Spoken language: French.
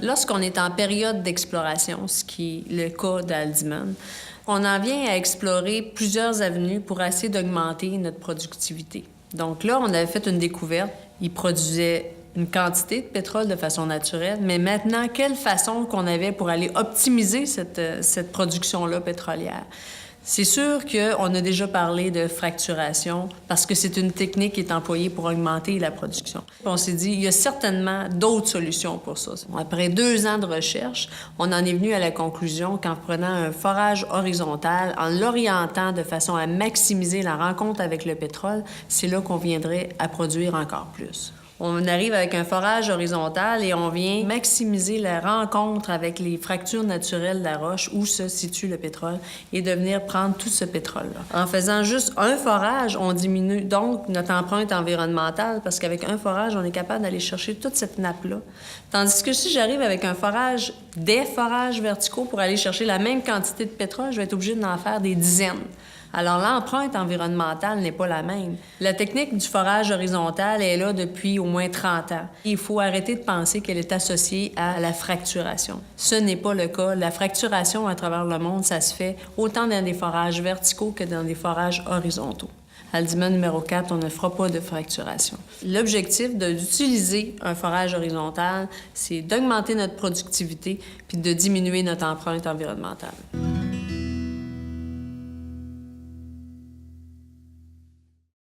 Lorsqu'on est en période d'exploration, ce qui est le cas d'Haldimand, on en vient à explorer plusieurs avenues pour essayer d'augmenter notre productivité. Donc là, on avait fait une découverte. Il produisait une quantité de pétrole de façon naturelle, mais maintenant, quelle façon qu'on avait pour aller optimiser cette production-là pétrolière? C'est sûr qu'on a déjà parlé de fracturation parce que c'est une technique qui est employée pour augmenter la production. On s'est dit, il y a certainement d'autres solutions pour ça. Après 2 ans de recherche, on en est venu à la conclusion qu'en prenant un forage horizontal, en l'orientant de façon à maximiser la rencontre avec le pétrole, c'est là qu'on viendrait à produire encore plus. On arrive avec un forage horizontal et on vient maximiser la rencontre avec les fractures naturelles de la roche où se situe le pétrole et de venir prendre tout ce pétrole-là. En faisant juste un forage, on diminue donc notre empreinte environnementale parce qu'avec un forage, on est capable d'aller chercher toute cette nappe-là. Tandis que si j'arrive avec un forage, des forages verticaux pour aller chercher la même quantité de pétrole, je vais être obligée d'en faire des dizaines. Alors, l'empreinte environnementale n'est pas la même. La technique du forage horizontal est là depuis au moins 30 ans. Il faut arrêter de penser qu'elle est associée à la fracturation. Ce n'est pas le cas. La fracturation à travers le monde, ça se fait autant dans des forages verticaux que dans des forages horizontaux. Haldimand numéro 4, on ne fera pas de fracturation. L'objectif d'utiliser un forage horizontal, c'est d'augmenter notre productivité puis de diminuer notre empreinte environnementale.